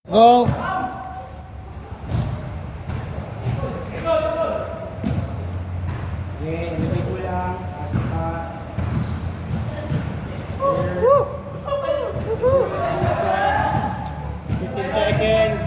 Go! Okay, ilagay ko lang. Pasok ka. Here. 15 seconds.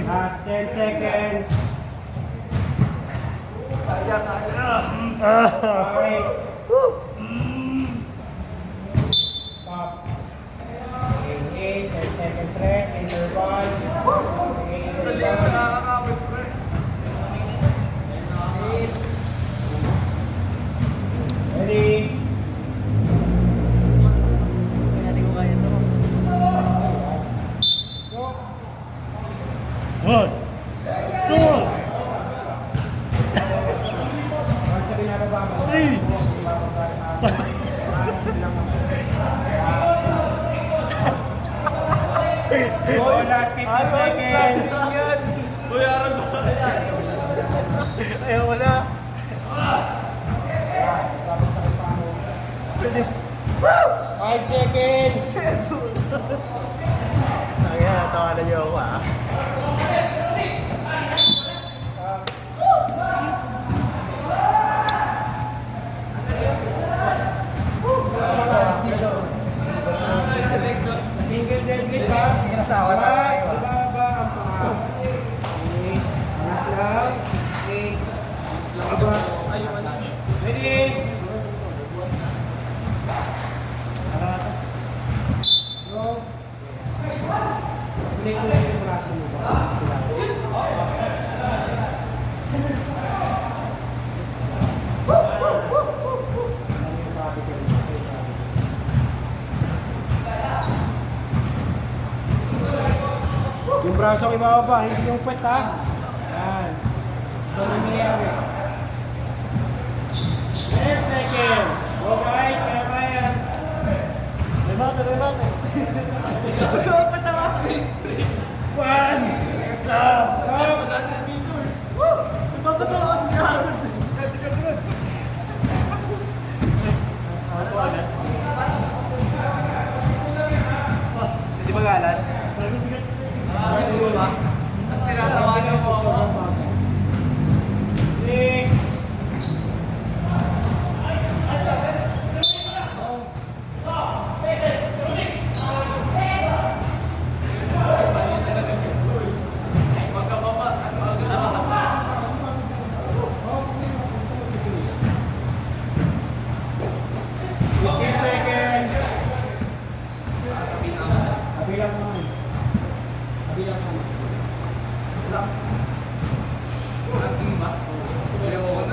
Last 10 seconds. Okay. Stop. Okay, 10 seconds rest. Interval. Okay, interval. Ready? Go. One, two, Once na binababa mo. three. Go, last 15 seconds. Ayaw mo na. 5 seconds. Ayan, tawanan niyo ako ah. Single deadlift ha. Nasawa na tayo, ah. Ibaba ang paa. Okay. Angat lang. Okay. Ibaba. Ready? Go. Ulit ko yung braso mo ba? Yung braso ang ibababa, hindi yung pet ha. Yan. Ito na nangyayari. 10 seconds. Go guys, kaya kaya. Remate. One. Stop. Hindi ba galan?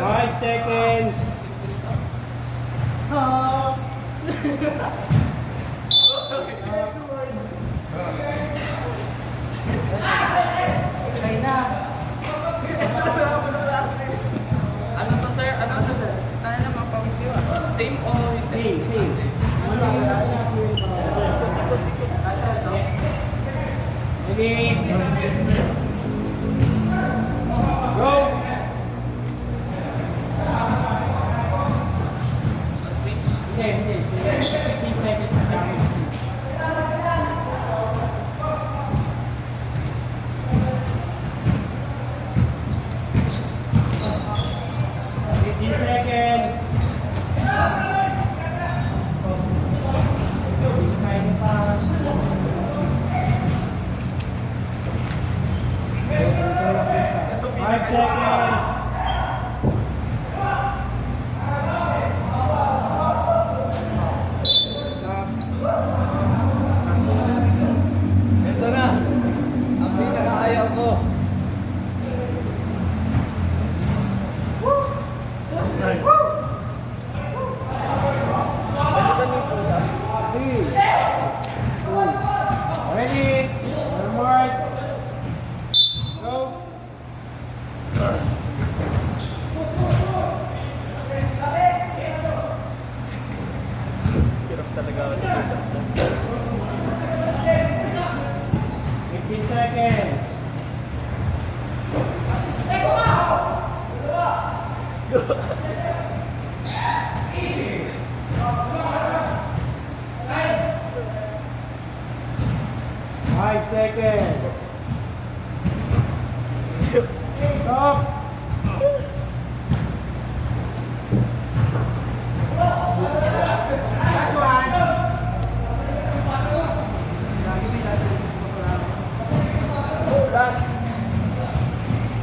Five seconds. Same o Same. Ready? Go! Hindi. 15 seconds na lang. Five seconds. Ito na. Ang pinakaayaw ko. Ready? One more. Go. Hirap talaga ako. 15 seconds. 5 seconds. Stop. Last one. Last.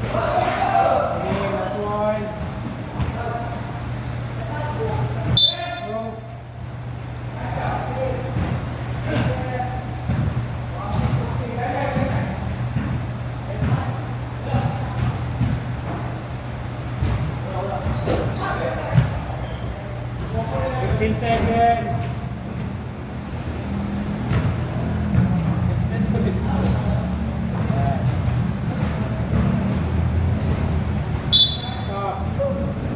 Okay, last one. Go. Fifteen seconds. Stop.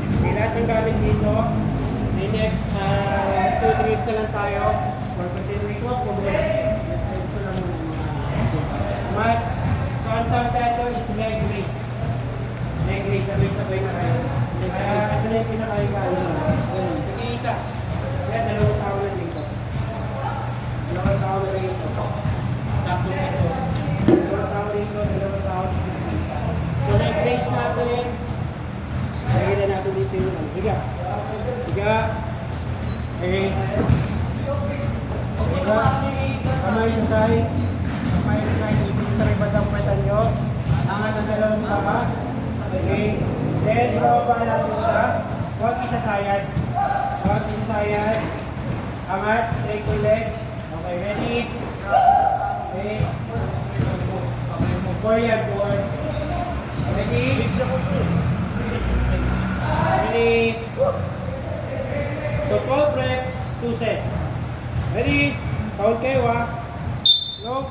Okay, lahat ng gamit dito. The next 2 drills na lang tayo. For continuation of movement. Ito lang muna. Max. So, ang tawag dito is leg raise. Leg raise. Sabay-sabay na kayo. Ito na yung pinakaigano. Ganun. Sige, isa. Yan, dalawang tao na dito. Dalawang tao na dito. Tapos ito. Dalawang tao dito, dalawang tao dito. So, leg raise natin. Lagyan na natin dito yung ano. Higa. Higa. Okay. Higa. Kamay sa side. Kamay sa side. Ibig sa ribad ang pwetan nyo. Angat ang dalawang taas. Okay. Then, ibaba natin siya. Huwag isasayad. Huwag isasayad. Angat. Straight your legs. Okay, ready? Okay. Forward, forward. Ready? Ready? So 12 reps, 2 sets. Ready? Count kayo ah. Go.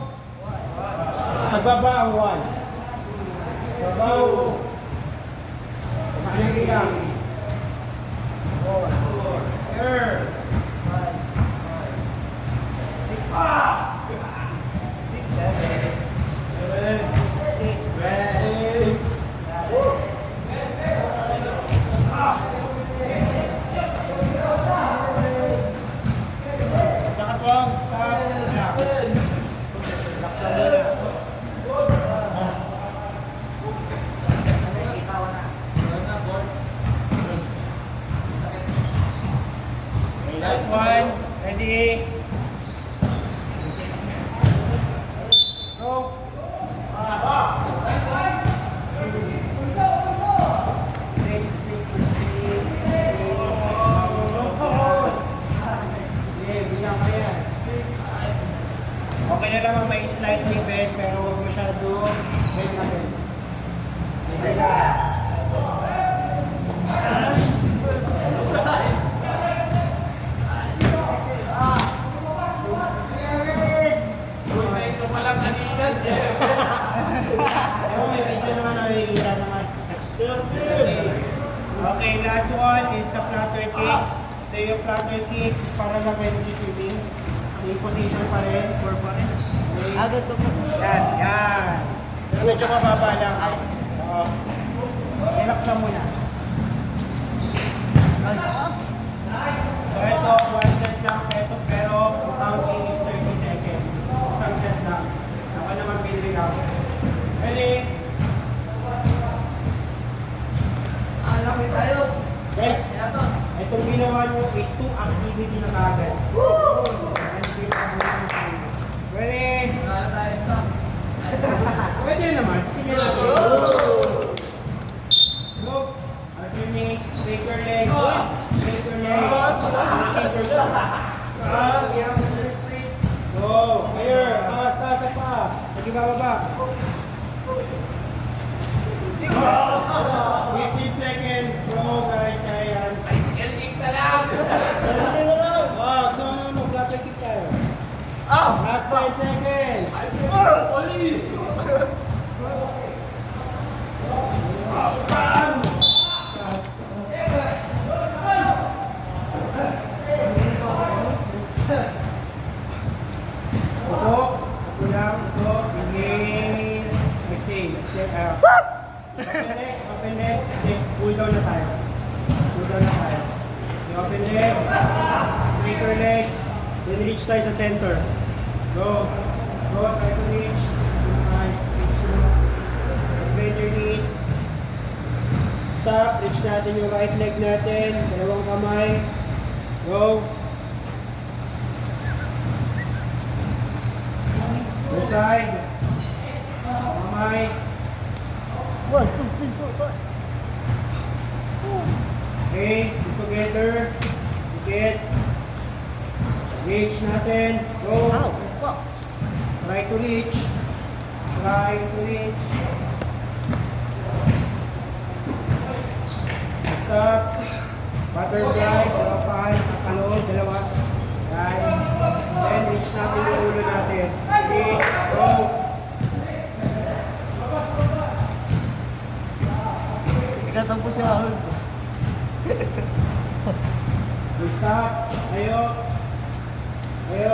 Magbaba ang 1. Babaw. Kumain lang. 4. Here. 1. Ready? Go. Okay na lang may slightly bend pero huwag masyado bend na bend. Okay, last one is the flutter kick. So yung flutter kick is para lang kayo shooting. Same position pa rin, core pa rin. Okay. Yan, yan. Pero medyo mababa lang. Relax lang muna. So ito, 1 set lang ito, pero counting is 30 seconds. Isang set lang. Saka naman building out. Ready? Guys, itong ginawa nyo is 2 activity na kagad. Ready? Pwede naman. Sige natin. Go. Alternate. Take your leg. Take your leg. Go. Clear. Sasa pa. Lagi bababa. 15 seconds. Go guys. Ayan. Wow, so mag-flutter kick tayo. Last 5 seconds. Upo. Upo lang. Upo. Inhale. Exhale. Exhale out. Open legs. Open legs. Okay. Pull down na tayo. Pull down na tayo. Okay, open legs. Straight your legs. Then reach tayo sa center. Go. Go, try to reach. Nice. Bend your knees. Stop. Reach natin yung right leg natin. Dalawang kamay. Go. Good side. Kamay. 1, 2, 3, 4, 5. Okay, keep together. Dikit. Reach natin. Go. Ow, fuck. Try to reach. Try to reach. Stop. Butterfly. Dalawa. Kalon. Dalawa. Yan. Then reach natin yung ulo natin. Reach. Go. Ikatampo si Harold. Stop. Tayo. Tayo.